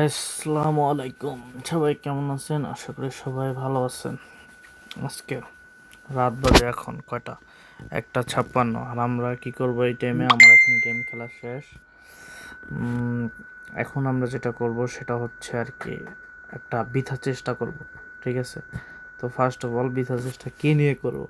আসসালামু আলাইকুম, সবাই কেমন আছেন? আশা করি সবাই ভালো আছেন। আজকে রাত বাজে এখন কয়টা, 1:56। আর আমরা কি করব এই টাইমে? আমার এখন গেম খেলা শেষ। এখন আমরা যেটা করব সেটা হচ্ছে আর কি একটা বৃথা চেষ্টা করব, ঠিক আছে? তো ফার্স্ট অফ অল বৃথা চেষ্টা কী নিয়ে করব?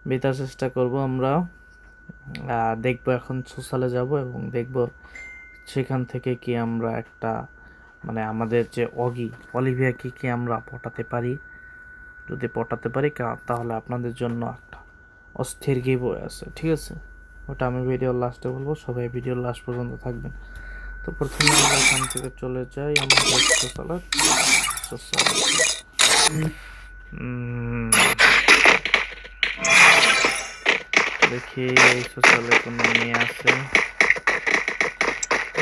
বৃথা চেষ্টা করব আমরা দেখব, এখন সোশ্যালে যাব এবং দেখব সেখান থেকে কি আমরা একটা মানে আমাদের যে অলিভিয়াকে কি আমরা পটাতে পারি। যদি পটাতে পারি তাহলে আপনাদের জন্য একটা অস্থির গিভওয়ে আছে, ঠিক আছে? ওটা আমি ভিডিওর লাস্টে বলবো, সবাই ভিডিওর লাস্ট পর্যন্ত থাকবেন। তো প্রথমে আমরা এখান থেকে চলে যাই আমাদের সোশ্যালে। দেখি এই সোশ্যালে কোনো মেয়ে আছে।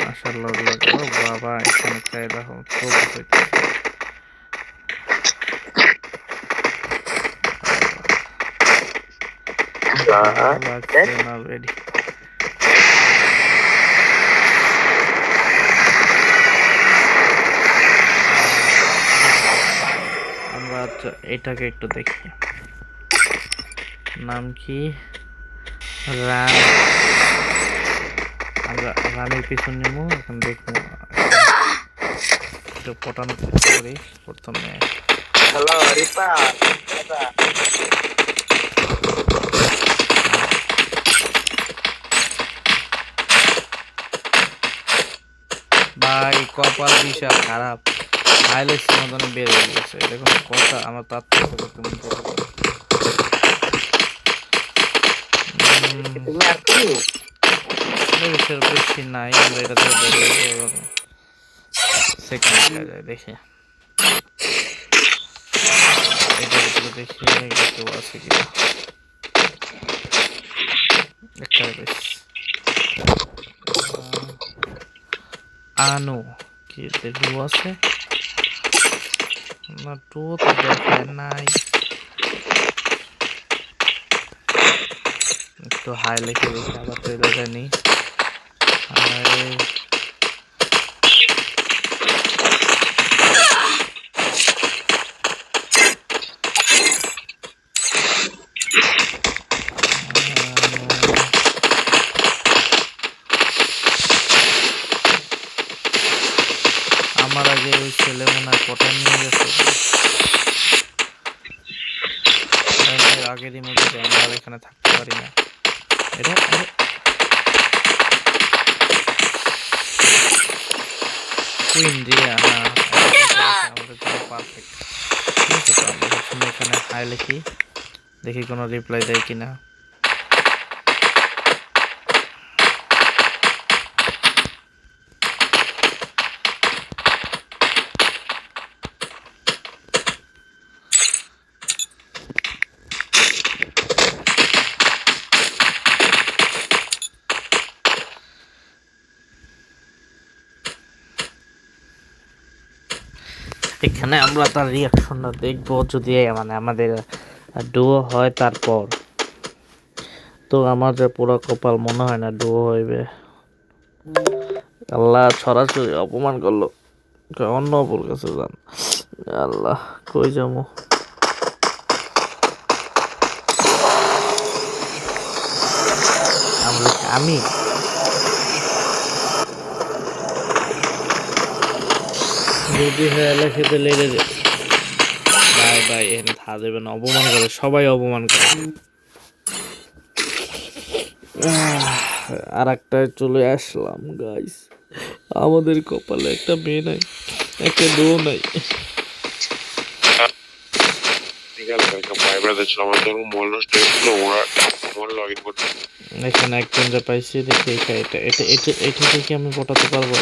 মাশাআল্লাহ, ও বাবা, এখানে চাই দেখো ফোকাস হইতেছে। লাগছে না রেডি। আমরা এটাকে একটু দেখি, নাম কি? রান। আমরা রানের পিছন নেবো, এখন দেখবো একটু পটানোর চেষ্টা করি প্রথমে। হ্যালো রিপা, ভাই কপাল বিশাল খারাপ, হাইলাইটস মতন বের হয়ে গেছে। দেখুন কথা আমার তার থেকে করতে মন করে। তুমি আর কি বেশি নাই, আমরা এটা থেকে বের হয়ে এবং সেকেন্ড যায় দেখি এটার ভিতরে দেখি কেউ আছে কি একটা বেশ আনো কি ডু আছে না? টু তো দেখায় নাই। একটু হাই লিখে দেখি, আবার তো এটা জানি। আমার আগে ওই ছেলে মনে হয় পটান নিয়ে গেছে। আগেরই মধ্যে আমরা আর এখানে থাকতে পারি না। এটা কুইন রিয়া, হ্যাঁ আমাদের জন্য পারফেক্ট। ঠিক আছে, তো আমরা প্রথমে এখানে হাই লিখি, দেখি কোনো রিপ্লাই দেয় কিনা। এখানে আমরা তার রিয়াকশনটা দেখবো, যদি মানে আমাদের ডুও হয় তারপর। তো আমার যে পুরো কপাল, মনে হয় না ডুও হইবে। আল্লাহ, সরাসরি অপমান করলো, অন্য অপর কাছে যান। আল্লাহ, কই যাবো? আমি যদি হয়ে লেখে তো লেগে যায়। ভাই ভাই, এখানে থা দেবে না, অপমান করে, সবাই অপমান করে। আর একটায় চলে আসলাম গাইস, আমাদের কপালে একটা মেয়ে নাই, একটা ডো নাই। এখানে একজন যা পাইছি, দেখি এটা এটা এটা এটা থেকে আমি পটাতে পারবো।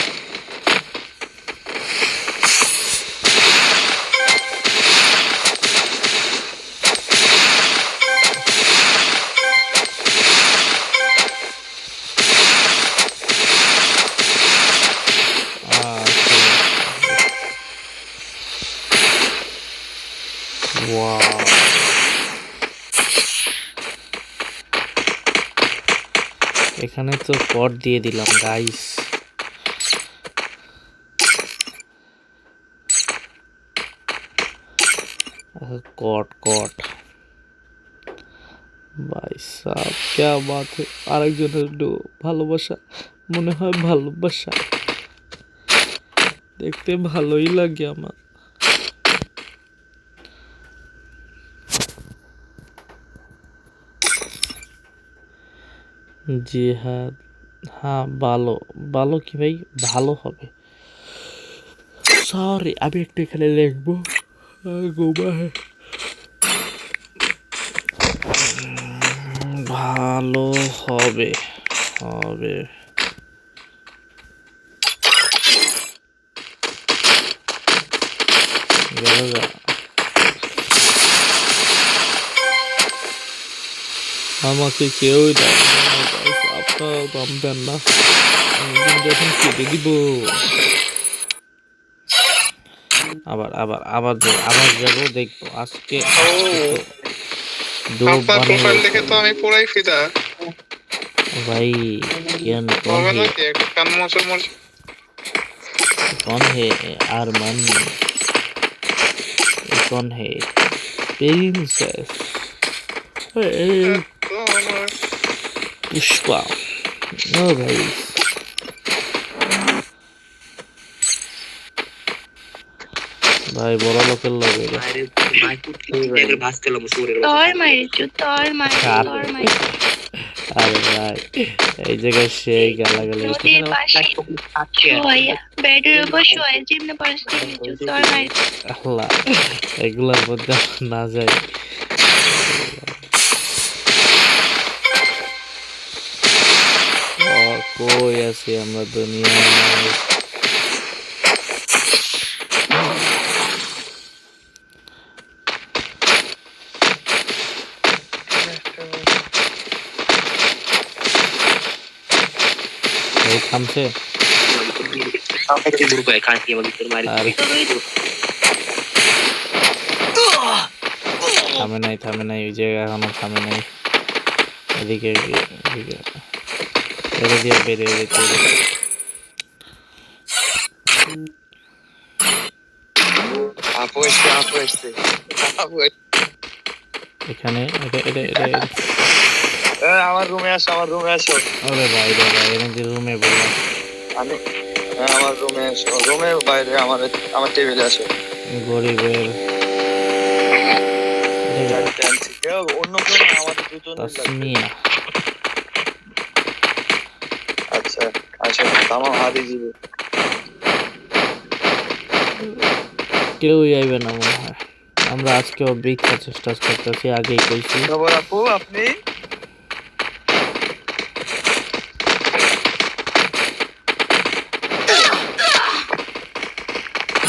ওয়াও, এখানে তো পট দিয়ে দিলাম গাইস। কট কট ভাই সাব क्या बात है আরেকজনের ভালোবাসা মনে হয় ভালোবাসা দেখতে ভালোই লাগে আমার জি হ্যাঁ হ্যাঁ ভালো ভালো কি ভাই ভালো হবে সরি আমি একটু এখানে লিখবো ঘুমায় ভালো হবে হবে গেল গা। আমাকে কেউই দেয় না guys, আপনারা দাম দেন না আমি কিন্তু এখন কেটে দিব আবার আবার আবার আবার যাবো দেখবো আজকে ও ডো আপনার প্রোফাইল বানিয়ে দেখে তো আমি পুরাই ফিদা। भाई क्या कौन হবে है নাকি একটু কান মচর মচর। कौन है अरमान कौन है प्रिंसेस তো আমার पुष्पा ओ भाई भाई बड़ा लोकल लगे रे তোর মারিচু তোর মারিচু अरे भाई এই জায়গায় সেই গালাগালি নদীর পাশে শোয়া বেডের উপর শোয়া জিমনে পাশে নিচু তোর মারিচু আল্লাহ এগুলোর মধ্যে না যাই কই আছি আমরা দুনিয়ায় এই থামছে থামে নাই ওই জায়গা এখনো থামে নাই এদিকে এদিকে এটা দিয়ে বেরিয়ে যেতে হবে। আপু এসছে আপু এসছে আপু এখানে এটা এটা এটা আমার রুমে আসো আমার রুমে আসো। ওরে ভাই রে ভাই এনে রুমে বলো আমি আমার রুমে আসো রুমের বাইরে আমার টেবিলে আসো। গরিবের চারটে আনছি কেউ অন্য কেউ না আমাদের দুজনের লাগবে। তাসমিয়া আচ্ছা আচ্ছা তামাম হাদি দিবে কেউই আইবে না মনে হয় আমরা আজকেও বৃক্ষা চেষ্টা করতেছি আগেই কইছি খবর আপু আপনি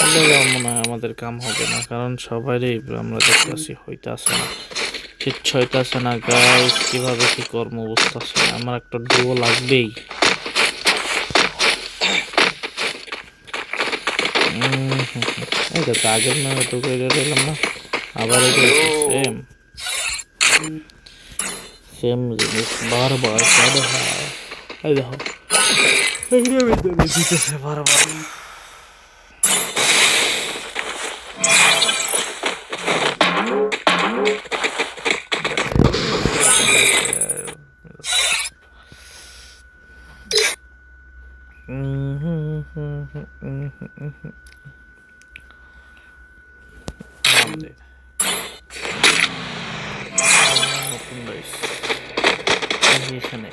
মনে হয় আমাদের কাম হবে না কারণ সবারই আমরা দেখতেছি হইতাছে না কিচ্ছু হইতাছে না গাইস কিভাবে কি কর্ম বুঝতেছে না আমার একটা ডুয়ো লাগবেই এটা তো আগের মেয়ে তো করে দিলাম না আবার এটা সেম সেম জিনিস বারবার সাদা হয় এই দেখো এইটা ভিতরে দিতেছে বারবার এখানে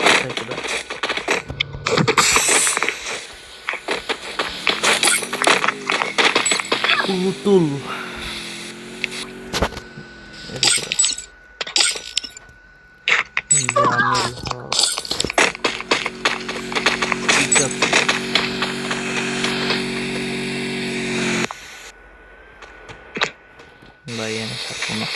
পুতুল জামিল হক ভাই আমি থাকবো না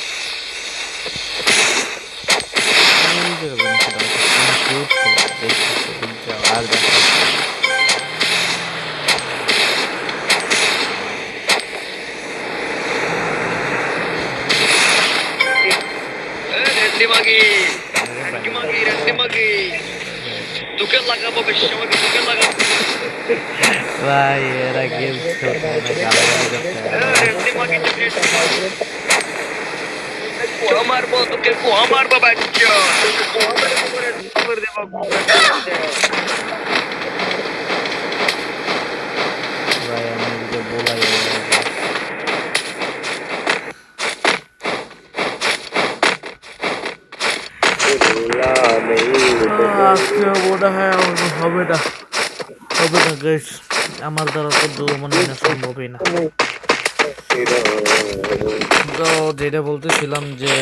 আর তোকে লাগাবো বেশি সময় তোকে লাগাবো ভাই এরা গেম খেলতে না গালাগালি করতে মারবো তোকে মারবো বাচ্চা খবর দেবো ভাই আমি এদিকে বলাই আজকে মনে হয় আমার হবে না গাইস, আমার দ্বারা তো মনে হয় না, সম্ভবই না। তো যেটা বলতেছিলাম যে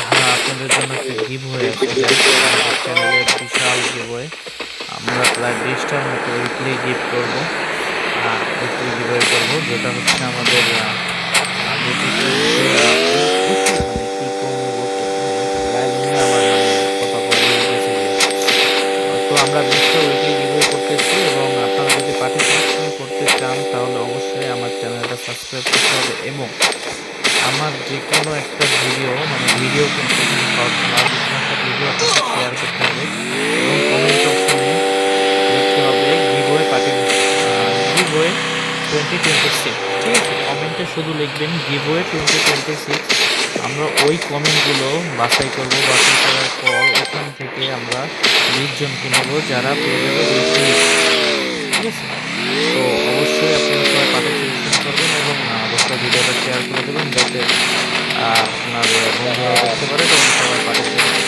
হ্যাঁ, আপনাদের জন্য একটা গিভ হয়ে আছে guys, আমাদের চ্যানেলে বিশাল গিভ হয়ে, আমরা প্রায় 20টার মতো উইকলি গিভ করবো, উইকলি গিভ করবো, যেটা হচ্ছে আমাদের যেটিতে হচ্ছে কি করবো গাইজ, আমার কথা বলে গেছে যে তো আমরা 20টা উইকলি গিভওয়ে করতেছি, এবং আপনারা যদি পার্টিসিপেশন করতে চান তাহলে অবশ্যই আমার চ্যানেলটা সাবস্ক্রাইব করতে হবে, এবং আমার যে কোনো একটা ভিডিও মানে ভিডিও কিন্তু শর্ট না, যে কোনো একটা ভিডিও আপনাকে শেয়ার করতে হবে, এবং কমেন্ট অপশনে লিখতে হবে গিভওয়ে গিভওয়ে 2026, ঠিক আছে? কমেন্টে শুধু লিখবেন গিভওয়ে 2026। আমরা ওই কমেন্টগুলো বাছাই করব, বাছাই করার পর ওখান থেকে আমরা 20 জনকে নেব যারা পেয়ে যাবে উইকলি, ঠিক আছে? তো অবশ্যই আপনারা সবাই পার্টিসিপেশন করবেন, এবং অবশ্যই ভিডিওটা শেয়ার করে দেবেন যাতে আপনার বন্ধুরা দেখতে পারে, এবং সবাই পার্টিসিপেট